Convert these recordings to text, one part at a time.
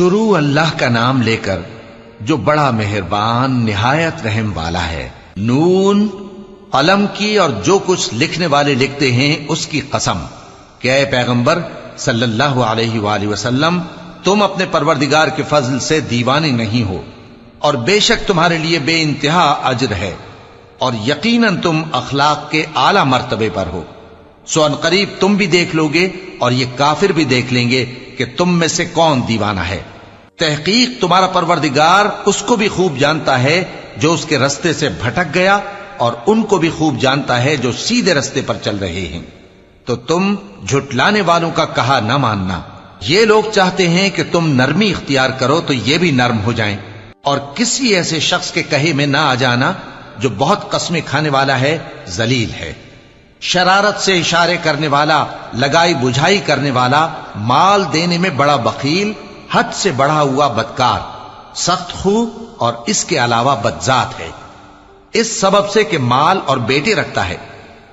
شروع اللہ کا نام لے کر جو بڑا مہربان نہایت رحم والا ہے۔ نون، قلم کی اور جو کچھ لکھنے والے لکھتے ہیں اس کی قسم کہ اے پیغمبر صلی اللہ علیہ وآلہ وسلم، تم اپنے پروردگار کے فضل سے دیوانے نہیں ہو، اور بے شک تمہارے لیے بے انتہا اجر ہے، اور یقیناً تم اخلاق کے اعلی مرتبے پر ہو۔ سو ان قریب تم بھی دیکھ لو گے اور یہ کافر بھی دیکھ لیں گے کہ تم میں سے کون دیوانہ ہے۔ تحقیق تمہارا پروردگار اس کو بھی خوب جانتا ہے جو اس کے رستے سے بھٹک گیا، اور ان کو بھی خوب جانتا ہے جو سیدھے رستے پر چل رہے ہیں۔ تو تم جھٹلانے والوں کا کہا نہ ماننا۔ یہ لوگ چاہتے ہیں کہ تم نرمی اختیار کرو تو یہ بھی نرم ہو جائیں، اور کسی ایسے شخص کے کہے میں نہ آ جانا جو بہت قسمیں کھانے والا ہے، ذلیل ہے، شرارت سے اشارے کرنے والا، لگائی بجھائی کرنے والا، مال دینے میں بڑا بخیل، حد سے بڑھا ہوا بدکار، سخت خو اور اس کے علاوہ بدذات ہے۔ اس سبب سے کہ مال اور بیٹے رکھتا ہے،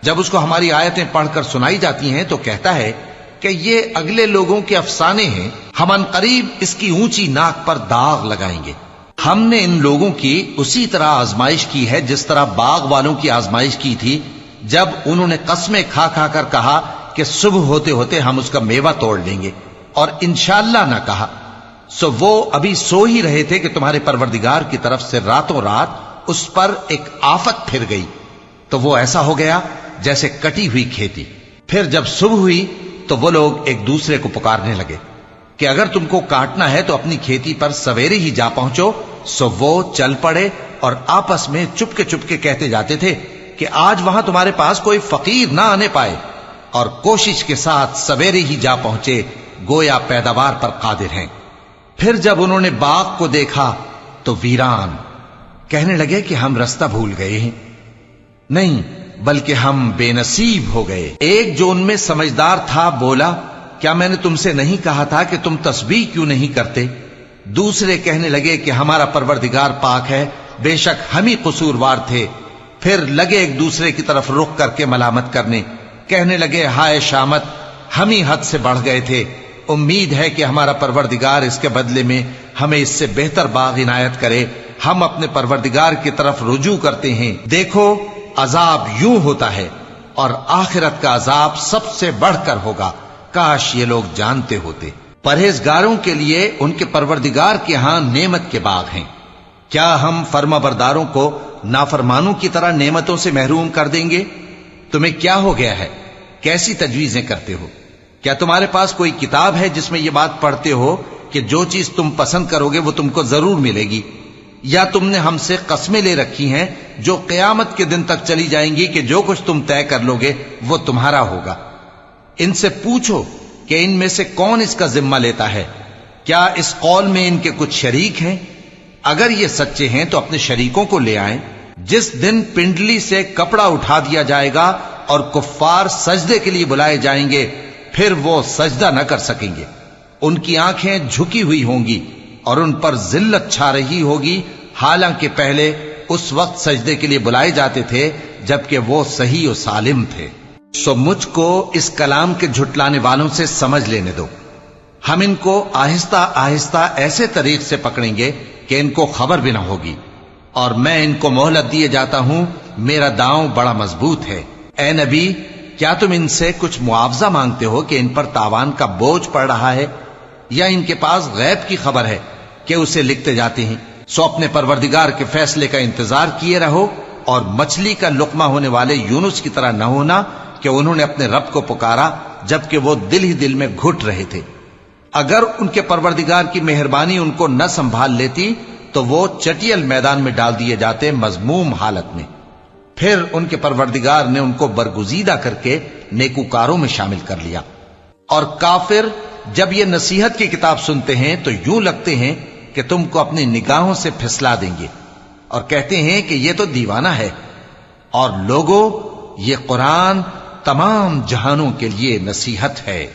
جب اس کو ہماری آیتیں پڑھ کر سنائی جاتی ہیں تو کہتا ہے کہ یہ اگلے لوگوں کے افسانے ہیں، ہم ان قریب اس کی اونچی ناک پر داغ لگائیں گے۔ ہم نے ان لوگوں کی اسی طرح آزمائش کی ہے جس طرح باغ والوں کی آزمائش کی تھی، جب انہوں نے قسمیں کھا کھا کر کہا کہ صبح ہوتے ہوتے ہم اس کا میوہ توڑ لیں گے، اور انشاءاللہ نہ کہا۔ سو وہ ابھی سو ہی رہے تھے کہ تمہارے پروردگار کی طرف سے راتوں رات اس پر ایک آفت پھر گئی، تو وہ ایسا ہو گیا جیسے کٹی ہوئی کھیتی۔ پھر جب صبح ہوئی تو وہ لوگ ایک دوسرے کو پکارنے لگے کہ اگر تم کو کاٹنا ہے تو اپنی کھیتی پر سویرے ہی جا پہنچو۔ سو وہ چل پڑے اور آپس میں چپ کے کہتے جاتے تھے کہ آج وہاں تمہارے پاس کوئی فقیر نہ آنے پائے، اور کوشش کے ساتھ سویرے ہی جا پہنچے، گویا پیداوار پر قادر ہیں۔ پھر جب انہوں نے باغ کو دیکھا تو ویران، کہنے لگے کہ ہم رستہ بھول گئے ہیں، نہیں بلکہ ہم بے نصیب ہو گئے۔ ایک جو ان میں سمجھدار تھا بولا، کیا میں نے تم سے نہیں کہا تھا کہ تم تسبیح کیوں نہیں کرتے؟ دوسرے کہنے لگے کہ ہمارا پروردگار پاک ہے، بے شک ہم ہی قصوروار تھے۔ پھر لگے ایک دوسرے کی طرف رخ کر کے ملامت کرنے، کہنے لگے ہائے شامت، ہم ہی حد سے بڑھ گئے تھے، امید ہے کہ ہمارا پروردگار اس کے بدلے میں ہمیں اس سے بہتر باغ عنایت کرے، ہم اپنے پروردگار کی طرف رجوع کرتے ہیں۔ دیکھو عذاب یوں ہوتا ہے، اور آخرت کا عذاب سب سے بڑھ کر ہوگا، کاش یہ لوگ جانتے ہوتے۔ پرہیزگاروں کے لیے ان کے پروردگار کے ہاں نعمت کے باغ ہیں۔ کیا ہم فرما برداروں کو نافرمانوں کی طرح نعمتوں سے محروم کر دیں گے؟ تمہیں کیا ہو گیا ہے؟ کیسی تجویزیں کرتے ہو؟ کیا تمہارے پاس کوئی کتاب ہے جس میں یہ بات پڑھتے ہو کہ جو چیز تم پسند کرو گے وہ تم کو ضرور ملے گی؟ یا تم نے ہم سے قسمیں لے رکھی ہیں جو قیامت کے دن تک چلی جائیں گی کہ جو کچھ تم طے کر لو گے وہ تمہارا ہوگا؟ ان سے پوچھو کہ ان میں سے کون اس کا ذمہ لیتا ہے؟ کیا اس قول میں ان کے کچھ شریک ہیں؟ اگر یہ سچے ہیں تو اپنے شریکوں کو لے آئیں۔ جس دن پنڈلی سے کپڑا اٹھا دیا جائے گا اور کفار سجدے کے لیے بلائے جائیں گے، پھر وہ سجدہ نہ کر سکیں گے، ان کی آنکھیں جھکی ہوئی ہوں گی اور ان پر ذلت چھا رہی ہوگی، حالانکہ پہلے اس وقت سجدے کے لیے بلائے جاتے تھے جبکہ وہ صحیح و سالم تھے۔ سو مجھ کو اس کلام کے جھٹلانے والوں سے سمجھ لینے دو، ہم ان کو آہستہ آہستہ ایسے طریق سے پکڑیں گے کہ ان کو خبر بھی نہ ہوگی، اور میں ان کو مہلت دیے جاتا ہوں، میرا داؤں بڑا مضبوط ہے۔ اے نبی، کیا تم ان سے کچھ معاوضہ مانگتے ہو کہ ان پر تاوان کا بوجھ پڑ رہا ہے، یا ان کے پاس غیب کی خبر ہے کہ اسے لکھتے جاتے ہیں؟ سو اپنے پروردگار کے فیصلے کا انتظار کیے رہو، اور مچھلی کا لقمہ ہونے والے یونس کی طرح نہ ہونا کہ انہوں نے اپنے رب کو پکارا جبکہ وہ دل ہی دل میں گھٹ رہے تھے۔ اگر ان کے پروردگار کی مہربانی ان کو نہ سنبھال لیتی تو وہ چٹیل میدان میں ڈال دیے جاتے مذموم حالت میں۔ پھر ان کے پروردگار نے ان کو برگزیدہ کر کے نیکوکاروں میں شامل کر لیا۔ اور کافر جب یہ نصیحت کی کتاب سنتے ہیں تو یوں لگتے ہیں کہ تم کو اپنی نگاہوں سے پھسلا دیں گے، اور کہتے ہیں کہ یہ تو دیوانہ ہے۔ اور لوگوں، یہ قرآن تمام جہانوں کے لیے نصیحت ہے۔